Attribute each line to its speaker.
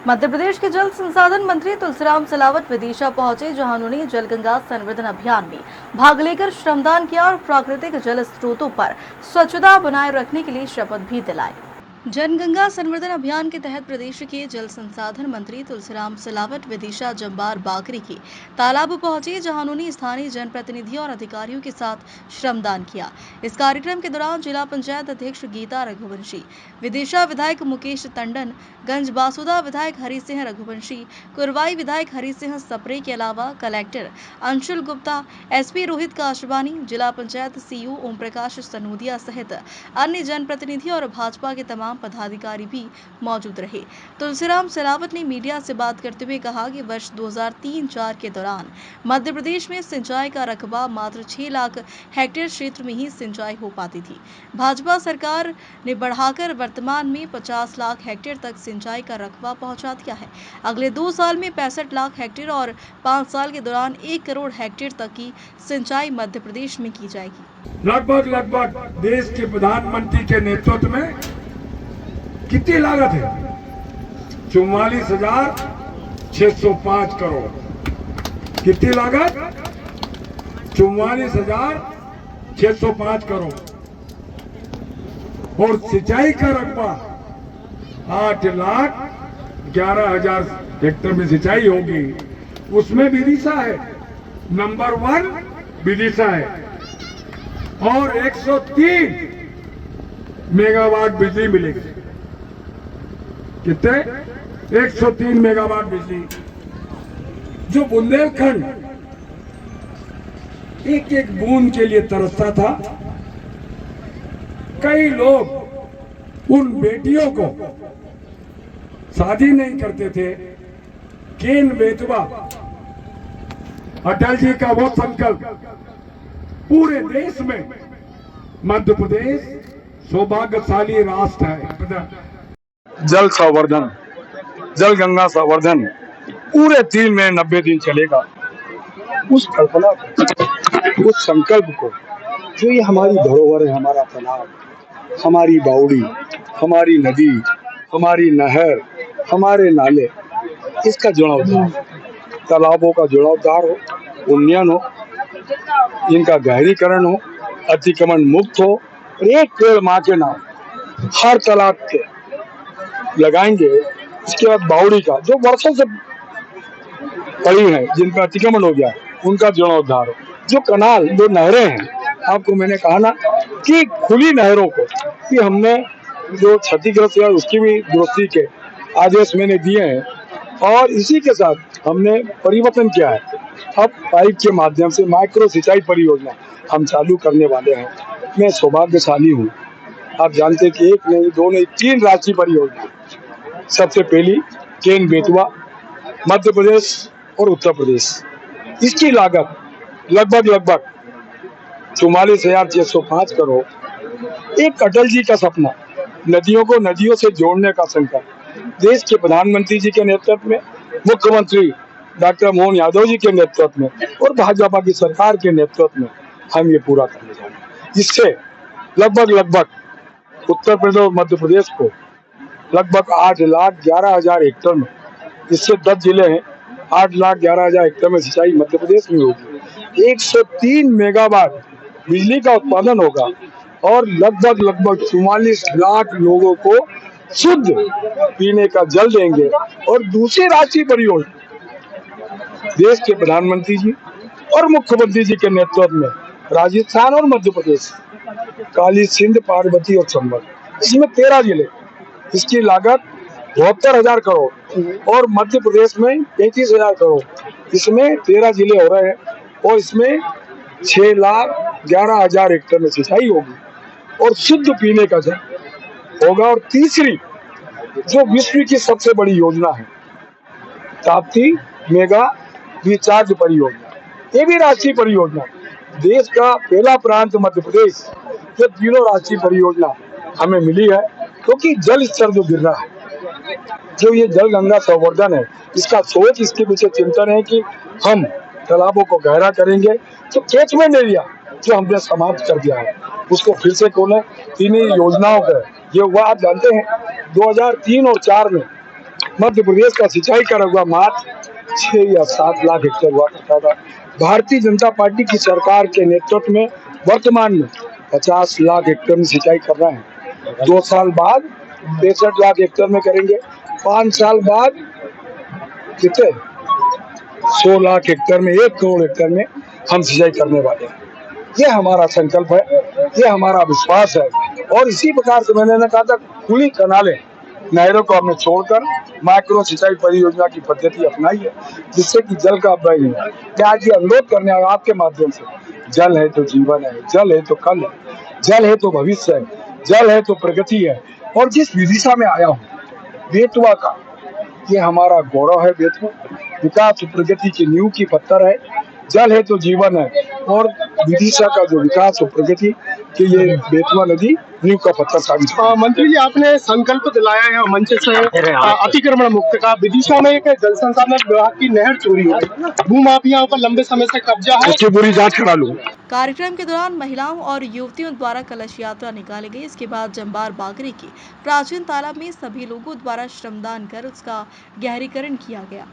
Speaker 1: मध्य प्रदेश के जल संसाधन मंत्री तुलसीराम सिलावट विदिशा पहुंचे, जहां उन्होंने जलगंगा संवर्धन अभियान में भाग लेकर श्रमदान किया और प्राकृतिक जल स्रोतों पर स्वच्छता बनाए रखने के लिए शपथ भी दिलाई। जनगंगा संवर्धन अभियान के तहत प्रदेश के जल संसाधन मंत्री तुलसीराम सिलावट विदिशा जंबार बाकरी के तालाब पहुंचे, जहां उन्होंने स्थानीय जनप्रतिनिधियों और अधिकारियों के साथ श्रमदान किया। इस कार्यक्रम के दौरान जिला पंचायत अध्यक्ष गीता रघुवंशी, विदिशा विधायक मुकेश टंडन, गंज बासुदा विधायक हरि सिंह रघुवंशी, कुरवाई विधायक हरि सिंह सप्रे के अलावा कलेक्टर अंशुल गुप्ता, एसपी रोहित काशवानी, जिला पंचायत सीईओ ओम प्रकाश सनोदिया सहित अन्य जनप्रतिनिधि और भाजपा के तमाम पदाधिकारी भी मौजूद रहे। तुलसीराम सिलावट ने मीडिया से बात करते हुए कहा कि वर्ष 2003-4 के दौरान मध्य प्रदेश में सिंचाई का रकबा मात्र 6 लाख हेक्टेयर क्षेत्र में ही सिंचाई हो पाती थी। भाजपा सरकार ने बढ़ाकर वर्तमान में 50 लाख हेक्टेयर तक सिंचाई का रकबा पहुंचा दिया है। अगले 2 साल में 65 लाख हेक्टेयर और 5 साल के दौरान 1 करोड़ हेक्टेयर तक की सिंचाई मध्य प्रदेश में की जाएगी।
Speaker 2: लगभग देश के प्रधानमंत्री के नेतृत्व में कितनी लागत है? 44,605 करोड़। कितनी लागत? 44,605 करोड़। और सिंचाई का रकबा 8,11,000 हेक्टेयर में सिंचाई होगी। उसमें विदिशा है, नंबर 1 विदिशा है। और 103 मेगावाट बिजली मिलेगी। कितने? 103 मेगावाट बिजली। जो बुंदेलखंड एक एक बूंद के लिए तरसता था, कई लोग उन बेटियों को शादी नहीं करते थे। केन बेतवा अटल जी का वो संकल्प पूरे देश में, मध्य प्रदेश सौभाग्यशाली राष्ट्र है।
Speaker 3: जल संवर्धन, जल गंगा संवर्धन पूरे 3 महीने 90 दिन चलेगा। उस कल्पना को, उस संकल्प को, जो ये हमारी धरोहर है, हमारा तालाब, हमारी बावड़ी, हमारी नदी, हमारी नहर, हमारे नाले, इसका जीर्णोद्धार, तालाबों का जीर्णोद्धार हो, उन्नयन हो, इनका गहरीकरण हो, अतिक्रमण मुक्त हो। एक पेड़ माँ के नाम हर तालाब के लगाएंगे। उसके बाद बावड़ी का, जो वर्षों से पड़ी है, जिनका अतिक्रमण हो गया, उनका जीर्णोद्धार हो। जो कनाल, जो नहरें हैं, आपको मैंने कहा ना कि खुली नहरों को कि हमने जो क्षतिग्रस्त है उसकी भी दुरुस्ती के आदेश मैंने दिए हैं। और इसी के साथ हमने परिवर्तन किया है। अब पाइप के माध्यम से माइक्रो सिंचाई परियोजना हम चालू करने वाले हैं। मैं सौभाग्यशाली हूँ। आप जानते हैं कि 1 नहीं, 2 नहीं, 3 राष्ट्रीय परियोजना। सबसे पहली केन बेतवा, मध्य प्रदेश और उत्तर प्रदेश। इसकी लागत लगभग 44,605 करोड़। एक अटल जी का सपना, नदियों को नदियों से जोड़ने का संकल्प, देश के प्रधानमंत्री जी के नेतृत्व में, मुख्यमंत्री डॉक्टर मोहन यादव जी के नेतृत्व में और भाजपा की सरकार के नेतृत्व में हम ये पूरा करने जा रहे हैं। इससे लगभग उत्तर प्रदेश और मध्य प्रदेश को लगभग 8,11,000 हेक्टेयर में, इससे 10 जिले हैं, 8,11,000 हेक्टेयर में सिंचाई मध्य प्रदेश में होगी। 103 मेगावाट बिजली का उत्पादन होगा और लगभग 44 लाख लोगों को शुद्ध पीने का जल देंगे। और दूसरी राष्ट्रीय परियोजना देश के प्रधानमंत्री जी और मुख्यमंत्री जी के नेतृत्व में राजस्थान और मध्य प्रदेश, काली सिंध, पार्वती और चंबल, इसमें 13 जिले, इसकी लागत 72,000 करोड़। और मध्य प्रदेश में 35,000 करोड़, इसमें 13 जिले हो रहे हैं। और इसमें 6,11,000 हेक्टेयर में सिंचाई होगी और शुद्ध पीने का जल होगा। और तीसरी, जो विश्व की सबसे बड़ी योजना है, ताप्ती मेगा रिचार्ज परियोजना, ये भी राष्ट्रीय परियोजना। देश का पहला प्रांत मध्य प्रदेश, ये तीनों राष्ट्रीय परियोजना हमें मिली है। क्योंकि जल स्तर जो गिर रहा है, जो ये जल गंगा संवर्धन है, इसका सोच, इसके पीछे चिंतन है कि हम तालाबों को गहरा करेंगे। तो कैचमेंट एरिया जो हमने समाप्त कर दिया है, उसको फिर से खोलें। तीनों योजनाओं का ये हुआ। आप जानते हैं 2003 और 4 में मध्य प्रदेश का सिंचाई का रकबा मात्र 6 या 7 लाख हेक्टेयर हुआ करता था। भारतीय जनता पार्टी की सरकार के नेतृत्व में वर्तमान में 50 लाख हेक्टेयर में सिंचाई कर रहे हैं। 2 साल बाद 63 लाख हेक्टेयर में करेंगे। 5 साल बाद कितने 100 लाख हेक्टेयर में 1 करोड़ हेक्टेयर में हम सिंचाई करने वाले हैं। ये हमारा संकल्प है, ये हमारा विश्वास है। और इसी प्रकार से मैंने कहा था, खुली कनालें नहरों को हमने छोड़कर माइक्रो सिंचाई परियोजना की पद्धति अपनाई है, जिससे कि जल का अपव्यय नहीं है। मैं आज ये अनुरोध करने आया आपके माध्यम से, जल है तो जीवन है, जल है तो कल है, जल है तो भविष्य है, जल है तो प्रगति है। और जिस विदिशा में आया हूँ, बेतवा का, ये हमारा गौरव है। बेतवा विकास और प्रगति की नींव की पत्थर है। जल है तो जीवन है। और विदिशा का जो विकास और प्रगति कि ये बेतवा नदी नींव का पत्थर साबित है।
Speaker 4: मंत्री जी, आपने संकल्प दिलाया है मंच से अतिक्रमण मुक्त का। विदिशा में एक जल संसाधन विभाग की नहर चोरी हो गई, भूमाफियाओं पर लंबे समय से कब्जा है।
Speaker 3: उसकी पूरी जांच करा लूंगा।
Speaker 1: कार्यक्रम के दौरान महिलाओं और युवतियों द्वारा कलश यात्रा निकाली गई। इसके बाद जंबार बागरी की प्राचीन तालाब में सभी लोगों द्वारा श्रमदान कर उसका गहरीकरण किया गया।